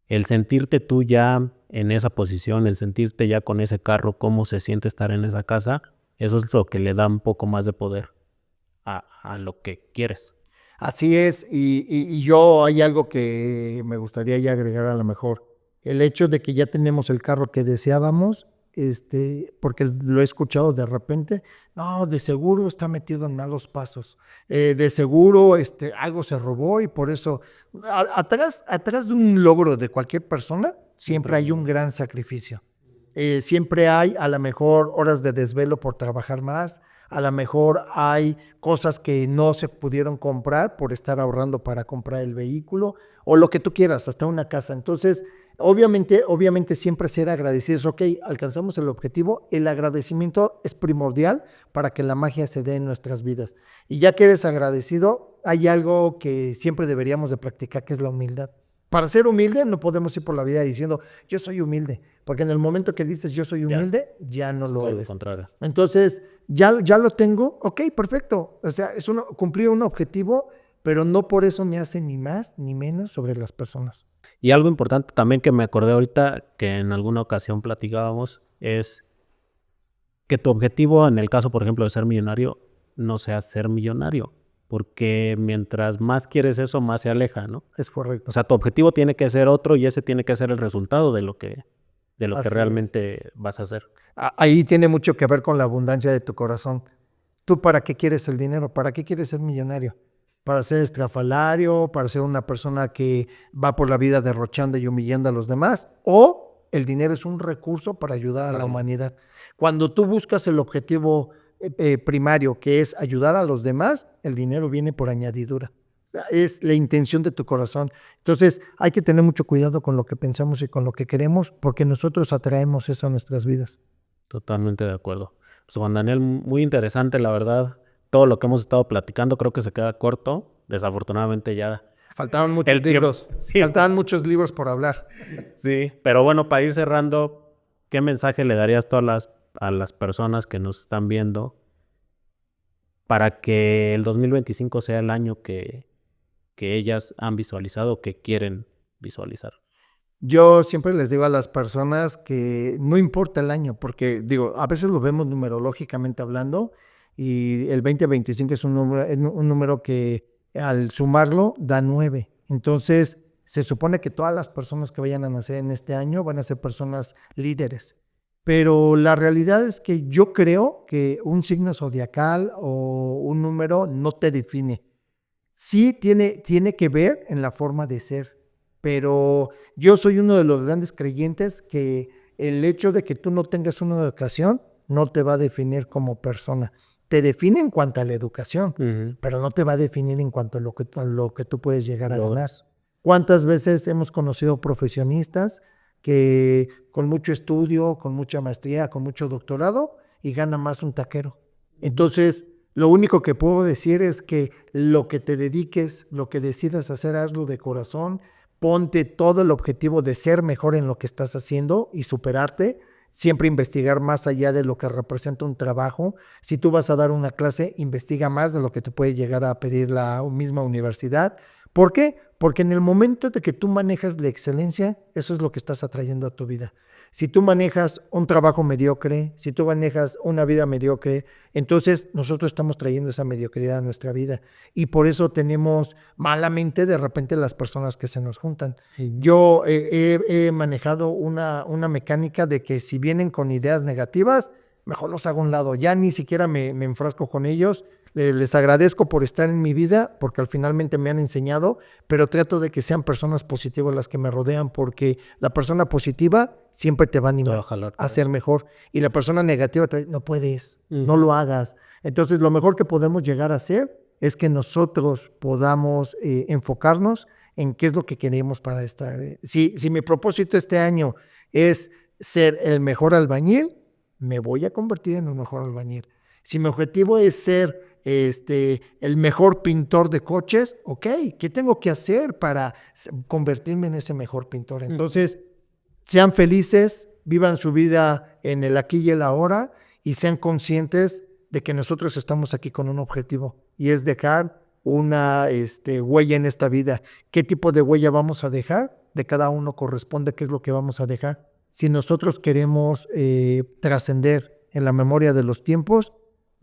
El sentirte tú ya en esa posición, el sentirte ya con ese carro, cómo se siente estar en esa casa, eso es lo que le da un poco más de poder a lo que quieres. Así es, y yo hay algo que me gustaría ya agregar a lo mejor. El hecho de que ya tenemos el carro que deseábamos, porque lo he escuchado de repente, no, de seguro está metido en malos pasos, de seguro algo se robó y por eso, atrás de un logro de cualquier persona, siempre hay un gran sacrificio. Siempre hay a lo mejor horas de desvelo por trabajar más, a lo mejor hay cosas que no se pudieron comprar por estar ahorrando para comprar el vehículo o lo que tú quieras, hasta una casa. Entonces, obviamente siempre ser agradecidos. Ok, alcanzamos el objetivo. El agradecimiento es primordial para que la magia se dé en nuestras vidas. Y ya que eres agradecido, hay algo que siempre deberíamos de practicar, que es la humildad. Para ser humilde no podemos ir por la vida diciendo yo soy humilde, porque en el momento que dices yo soy humilde, ya no lo eres. Entonces, ya lo tengo, ok, perfecto. O sea, cumplir un objetivo, pero no por eso me hace ni más ni menos sobre las personas. Y algo importante también que me acordé ahorita, que en alguna ocasión platicábamos, es que tu objetivo, en el caso, por ejemplo, de ser millonario, no sea ser millonario. Porque mientras más quieres eso, más se aleja, ¿no? Es correcto. O sea, tu objetivo tiene que ser otro y ese tiene que ser el resultado de lo que Así realmente vas a hacer. Ahí tiene mucho que ver con la abundancia de tu corazón. ¿Tú para qué quieres el dinero? ¿Para qué quieres ser millonario? ¿Para ser estrafalario? ¿Para ser una persona que va por la vida derrochando y humillando a los demás? ¿O el dinero es un recurso para ayudar a la humanidad? Cuando tú buscas el objetivo primario, que es ayudar a los demás, el dinero viene por añadidura. O sea, es la intención de tu corazón. Entonces, hay que tener mucho cuidado con lo que pensamos y con lo que queremos, porque nosotros atraemos eso a nuestras vidas. Totalmente de acuerdo. Pues Juan Daniel, muy interesante, la verdad. Todo lo que hemos estado platicando creo que se queda corto. Desafortunadamente ya. Faltaban muchos libros. Sí. Faltaban muchos libros por hablar. Sí, pero bueno, para ir cerrando, ¿qué mensaje le darías a las personas que nos están viendo para que el 2025 sea el año que ellas han visualizado, que quieren visualizar? Yo siempre les digo a las personas que no importa el año, porque digo, a veces lo vemos numerológicamente hablando y el 2025 es un número que al sumarlo da 9. Entonces, se supone que todas las personas que vayan a nacer en este año van a ser personas líderes. Pero la realidad es que yo creo que un signo zodiacal o un número no te define. Sí tiene que ver en la forma de ser, pero yo soy uno de los grandes creyentes que el hecho de que tú no tengas una educación no te va a definir como persona. Te define en cuanto a la educación, pero no te va a definir en cuanto a lo que tú puedes llegar a ganar. ¿Cuántas veces hemos conocido profesionistas que con mucho estudio, con mucha maestría, con mucho doctorado y gana más un taquero? Entonces, lo único que puedo decir es que lo que te dediques, lo que decidas hacer, hazlo de corazón. Ponte todo el objetivo de ser mejor en lo que estás haciendo y superarte. Siempre investigar más allá de lo que representa un trabajo. Si tú vas a dar una clase, investiga más de lo que te puede llegar a pedir la misma universidad. ¿Por qué? Porque en el momento de que tú manejas la excelencia, eso es lo que estás atrayendo a tu vida. Si tú manejas un trabajo mediocre, si tú manejas una vida mediocre, entonces nosotros estamos trayendo esa mediocridad a nuestra vida. Y por eso tenemos malamente de repente las personas que se nos juntan. Yo he manejado una mecánica de que si vienen con ideas negativas, mejor los hago a un lado. Ya ni siquiera me enfrasco con ellos. Les agradezco por estar en mi vida, porque al finalmente me han enseñado, pero trato de que sean personas positivas las que me rodean, porque la persona positiva siempre te va a animar a ser mejor. Y la persona negativa te dice, no puedes, no lo hagas. Entonces, lo mejor que podemos llegar a hacer es que nosotros podamos enfocarnos en qué es lo que queremos para estar. Si mi propósito este año es ser el mejor albañil, me voy a convertir en un mejor albañil. Si mi objetivo es ser el mejor pintor de coches, ok, ¿qué tengo que hacer para convertirme en ese mejor pintor? Entonces, sean felices, vivan su vida en el aquí y el ahora y sean conscientes de que nosotros estamos aquí con un objetivo y es dejar una huella en esta vida. ¿Qué tipo de huella vamos a dejar? De cada uno corresponde qué es lo que vamos a dejar. Si nosotros queremos trascender en la memoria de los tiempos,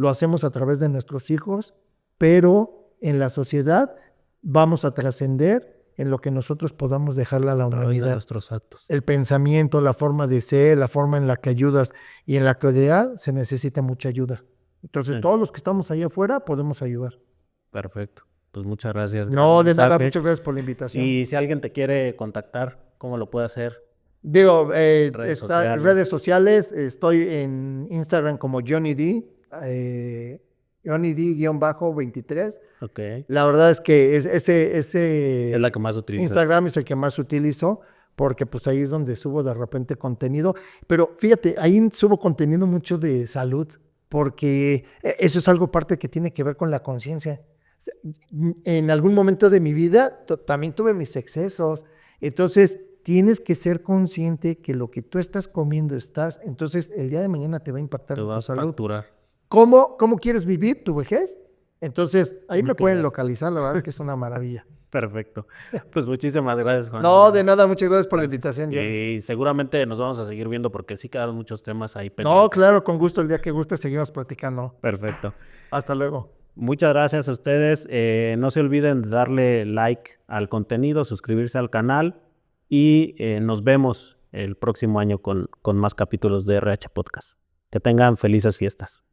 lo hacemos a través de nuestros hijos, pero en la sociedad vamos a trascender en lo que nosotros podamos dejarle a la humanidad. De nuestros actos. El pensamiento, la forma de ser, la forma en la que ayudas. Y en la actualidad se necesita mucha ayuda. Entonces, todos los que estamos allá afuera podemos ayudar. Perfecto. Pues muchas gracias. No, de nada, muchas gracias por la invitación. Y si alguien te quiere contactar, ¿cómo lo puede hacer? Digo, redes sociales. Estoy en Instagram como Johnny D. Johnny D-23. Okay. La verdad es que ese es la que más utilizo. Instagram es el que más utilizo porque pues ahí es donde subo de repente contenido. Pero fíjate, ahí subo contenido mucho de salud porque eso es algo parte que tiene que ver con la conciencia. En algún momento de mi vida también tuve mis excesos. Entonces tienes que ser consciente que lo que tú estás comiendo entonces el día de mañana te va a impactar en tu salud. Facturar. ¿Cómo quieres vivir tu vejez? Entonces, ahí me pueden localizar, la verdad es que es una maravilla. Perfecto. Pues muchísimas gracias, Juan. No, de nada, muchas gracias por la invitación. Y seguramente nos vamos a seguir viendo porque sí quedan muchos temas ahí pendientes. No, claro, con gusto, el día que guste seguimos platicando. Perfecto. Hasta luego. Muchas gracias a ustedes. No se olviden de darle like al contenido, suscribirse al canal y nos vemos el próximo año con más capítulos de RH Podcast. Que tengan felices fiestas.